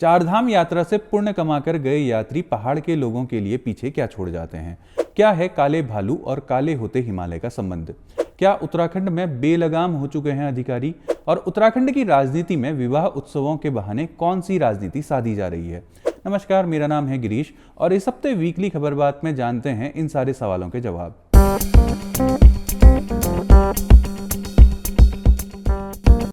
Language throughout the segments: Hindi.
चारधाम यात्रा से पुण्य कमाकर गए यात्री पहाड़ के लोगों के लिए पीछे क्या छोड़ जाते हैं? क्या है काले भालू और काले होते हिमालय का संबंध? क्या उत्तराखंड में बेलगाम हो चुके हैं अधिकारी? और उत्तराखंड की राजनीति में विवाह उत्सवों के बहाने कौन सी राजनीति साधी जा रही है? नमस्कार, मेरा नाम है गिरीश और इस हफ्ते वीकली खबर बात में जानते हैं इन सारे सवालों के जवाब।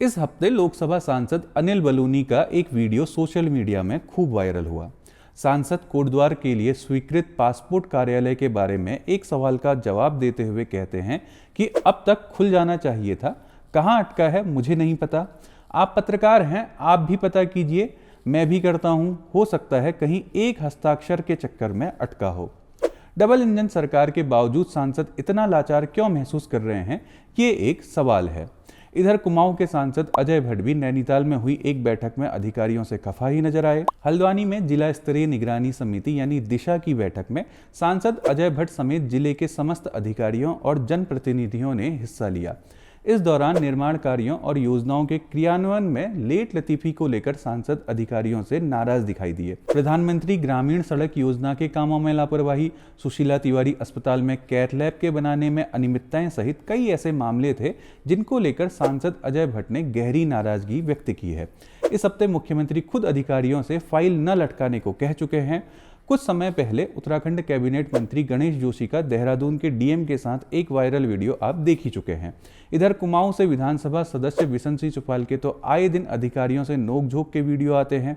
इस हफ्ते लोकसभा सांसद अनिल बलूनी का एक वीडियो सोशल मीडिया में खूब वायरल हुआ। सांसद कोटद्वार के लिए स्वीकृत पासपोर्ट कार्यालय के बारे में एक सवाल का जवाब देते हुए कहते हैं कि अब तक खुल जाना चाहिए था, कहाँ अटका है मुझे नहीं पता। आप पत्रकार हैं, आप भी पता कीजिए, मैं भी करता हूँ, हो सकता है कहीं एक हस्ताक्षर के चक्कर में अटका हो। डबल इंजन सरकार के बावजूद सांसद इतना लाचार क्यों महसूस कर रहे हैं, ये एक सवाल है। इधर कुमाऊं के सांसद अजय भट्ट भी नैनीताल में हुई एक बैठक में अधिकारियों से खफा ही नजर आए। हल्द्वानी में जिला स्तरीय निगरानी समिति यानी दिशा की बैठक में सांसद अजय भट्ट समेत जिले के समस्त अधिकारियों और जनप्रतिनिधियों ने हिस्सा लिया। इस दौरान निर्माण कार्यों और योजनाओं के क्रियान्वयन में लेट लतीफी को लेकर सांसद अधिकारियों से नाराज दिखाई दिए। प्रधानमंत्री ग्रामीण सड़क योजना के कामों में लापरवाही, सुशीला तिवारी अस्पताल में कैथ लैब के बनाने में अनियमितताएं सहित कई ऐसे मामले थे जिनको लेकर सांसद अजय भट्ट ने गहरी नाराजगी व्यक्त की है। इस हफ्ते मुख्यमंत्री खुद अधिकारियों से फाइल न लटकाने को कह चुके हैं। कुछ समय पहले उत्तराखंड कैबिनेट मंत्री गणेश जोशी का देहरादून के डीएम के साथ एक वायरल वीडियो आप देख ही चुके हैं। इधर कुमाऊं से विधानसभा सदस्य बिशन सिंह चुफाल के तो आए दिन अधिकारियों से नोकझोंक के वीडियो आते हैं।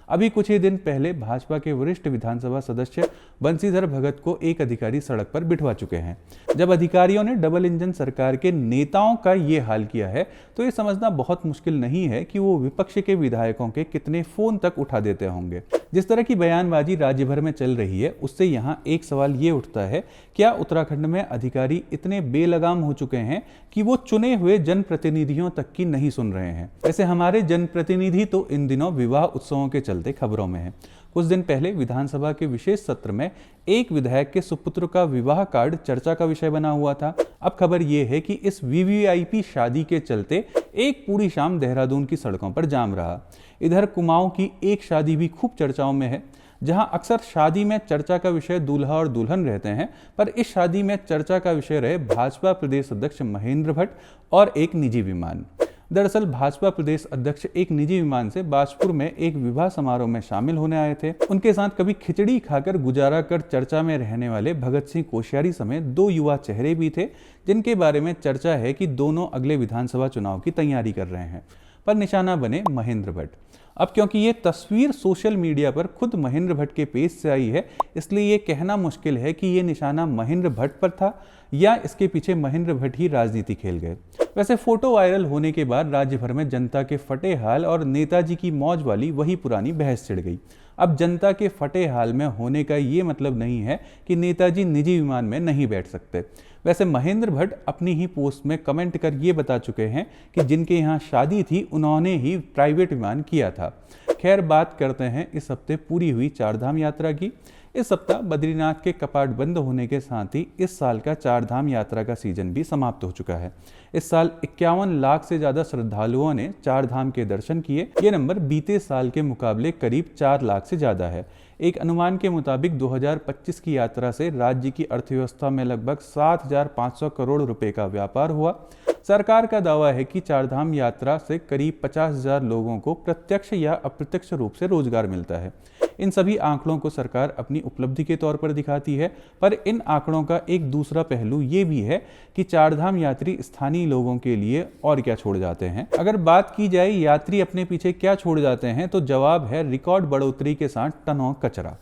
अभी कुछ ही दिन पहले भाजपा के वरिष्ठ विधानसभा सदस्य बंशीधर भगत को एक अधिकारी सड़क पर बिठवा चुके हैं। जब अधिकारियों ने डबल इंजन सरकार के नेताओं का ये हाल किया है तो ये समझना बहुत मुश्किल नहीं है कि वो विपक्ष के विधायकों के कितने फोन तक उठा देते होंगे। जिस तरह की बयानबाजी राज्य भर में चल रही है उससे यहाँ एक सवाल ये उठता है, क्या उत्तराखंड में अधिकारी इतने बेलगाम हो चुके हैं कि वो चुने हुए जनप्रतिनिधियों तक की नहीं सुन रहे हैं? वैसे हमारे जनप्रतिनिधि तो इन दिनों विवाह उत्सवों के चलते खबरों में है। कुछ दिन पहले विधानसभा के विशेष सत्र में एक विधायक के सुपुत्र का विवाह कार्ड चर्चा का विषय बना हुआ था। अब खबर यह है कि इस वीवीआईपी शादी के चलते एक पूरी शाम देहरादून की सड़कों पर जाम रहा। इधर कुमाऊं की एक शादी भी खूब चर्चाओं में है। जहां अक्सर शादी में चर्चा का विषय दूल्हा और दुल्हन रहते हैं, पर इस शादी में चर्चा का विषय रहे भाजपा प्रदेश अध्यक्ष महेंद्र भट्ट और एक निजी विमान। दरअसल भाजपा प्रदेश अध्यक्ष एक निजी विमान से बाजपुर में एक विवाह समारोह में शामिल होने आए थे। उनके साथ कभी खिचड़ी खाकर गुजारा कर चर्चा में रहने वाले भगत सिंह कोश्यारी समेत 2 युवा चेहरे भी थे, जिनके बारे में चर्चा है कि दोनों अगले विधानसभा चुनाव की तैयारी कर रहे हैं। पर निशाना बने महेंद्र भट्ट। अब क्योंकि ये तस्वीर सोशल मीडिया पर खुद महेंद्र भट्ट के पेज से आई है, इसलिए ये कहना मुश्किल है कि ये निशाना महेंद्र भट्ट पर था या इसके पीछे महेंद्र भट्ट ही राजनीति खेल गए। वैसे फोटो वायरल होने के बाद राज्य भर में जनता के फटे हाल और नेताजी की मौज वाली वही पुरानी बहस छिड़ गई। अब जनता के फटे हाल में होने का ये मतलब नहीं है कि नेताजी निजी विमान में नहीं बैठ सकते। वैसे महेंद्र भट्ट अपनी ही पोस्ट में कमेंट कर ये बता चुके हैं कि जिनके यहाँ शादी थी उन्होंने ही प्राइवेट विमान किया था। खैर, बात करते हैं इस हफ्ते पूरी हुई चारधाम यात्रा की। इस सप्ताह बद्रीनाथ के कपाट बंद होने के साथ ही इस साल का चारधाम यात्रा का सीजन भी समाप्त हो चुका है। इस साल 51 लाख से ज्यादा श्रद्धालुओं ने चारधाम के दर्शन किए। ये नंबर बीते साल के मुकाबले करीब 4 लाख से ज्यादा है। एक अनुमान के मुताबिक 2025 की यात्रा से राज्य की अर्थव्यवस्था में लगभग 7,500 करोड़ रुपए का व्यापार हुआ। सरकार का दावा है कि चारधाम यात्रा से करीब 50,000 लोगों को प्रत्यक्ष या अप्रत्यक्ष रूप से रोजगार मिलता है। इन सभी आंकड़ों को सरकार अपनी उपलब्धि के तौर पर दिखाती है, पर इन आंकड़ों का एक दूसरा पहलू ये भी है कि चारधाम यात्री स्थानीय लोगों के लिए और क्या छोड़ जाते हैं। अगर बात की जाए यात्री अपने पीछे क्या छोड़ जाते हैं, तो जवाब है रिकॉर्ड बढ़ोतरी के साथ टनों कचरा।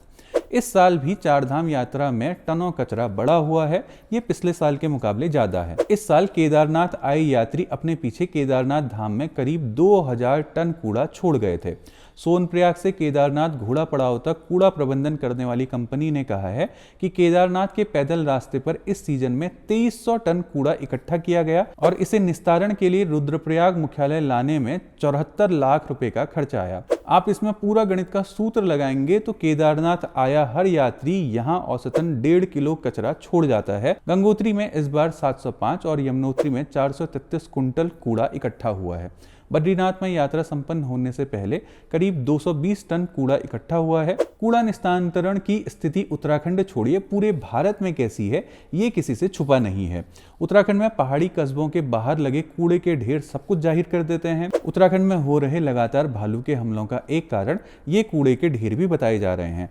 इस साल भी चारधाम यात्रा में टनों कचरा बढ़ा हुआ है। ये पिछले साल के मुकाबले ज्यादा है। इस साल केदारनाथ आए यात्री अपने पीछे केदारनाथ धाम में करीब 2000 टन कूड़ा छोड़ गए थे। सोनप्रयाग से केदारनाथ घोड़ा पड़ाव तक कूड़ा प्रबंधन करने वाली कंपनी ने कहा है कि केदारनाथ के पैदल रास्ते पर इस सीजन में 2300 टन कूड़ा इकट्ठा किया गया और इसे निस्तारण के लिए रुद्रप्रयाग मुख्यालय लाने में 74 लाख रुपए का खर्चा आया। आप इसमें पूरा गणित का सूत्र लगाएंगे तो केदारनाथ आया हर यात्री यहाँ औसतन 1.5 किलो कचरा छोड़ जाता है। गंगोत्री में इस बार 705 और यमुनोत्री में 433 कुंटल कूड़ा इकट्ठा हुआ है। बद्रीनाथ में यात्रा संपन्न होने से पहले करीब 220 टन कूड़ा इकट्ठा हुआ है। कूड़ा निस्तारण की स्थिति उत्तराखंड छोड़िए पूरे भारत में कैसी है, ये किसी से छुपा नहीं है। उत्तराखंड में पहाड़ी कस्बों के बाहर लगे कूड़े के ढेर सब कुछ जाहिर कर देते हैं। उत्तराखंड में हो रहे लगातार भालू के हमलों का एक कारण ये कूड़े के ढेर भी बताए जा रहे हैं।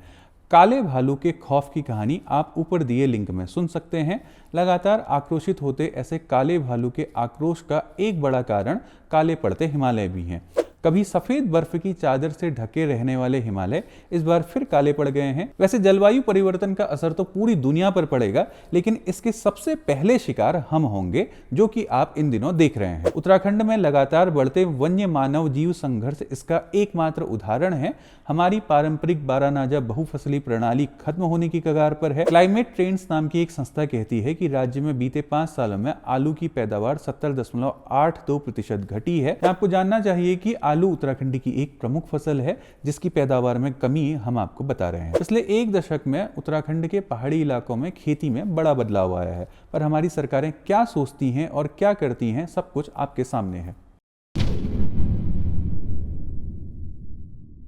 काले भालू के खौफ की कहानी आप ऊपर दिए लिंक में सुन सकते हैं। लगातार आक्रोशित होते ऐसे काले भालू के आक्रोश का एक बड़ा कारण काले पड़ते हिमालय भी हैं। कभी सफेद बर्फ की चादर से ढके रहने वाले हिमालय इस बार फिर काले पड़ गए हैं। वैसे जलवायु परिवर्तन का असर तो पूरी दुनिया पर पड़ेगा, लेकिन इसके सबसे पहले शिकार हम होंगे, जो कि आप इन दिनों देख रहे हैं। उत्तराखंड में लगातार बढ़ते वन्य मानव जीव संघर्ष इसका एकमात्र उदाहरण है। हमारी पारंपरिक बारानाजा बहुफसली प्रणाली खत्म होने की कगार पर है। क्लाइमेट ट्रेंड्स नाम की एक संस्था कहती है कि राज्य में बीते 5 सालों में आलू की पैदावार 70.82% घटी है। आपको जानना चाहिए कि आलू उत्तराखंड की एक प्रमुख फसल है, जिसकी पैदावार में कमी हम आपको बता रहे हैं। पिछले 1 दशक में उत्तराखंड के पहाड़ी इलाकों में खेती में बड़ा बदलाव आया है, पर हमारी सरकारें क्या सोचती हैं और क्या करती हैं, सब कुछ आपके सामने है।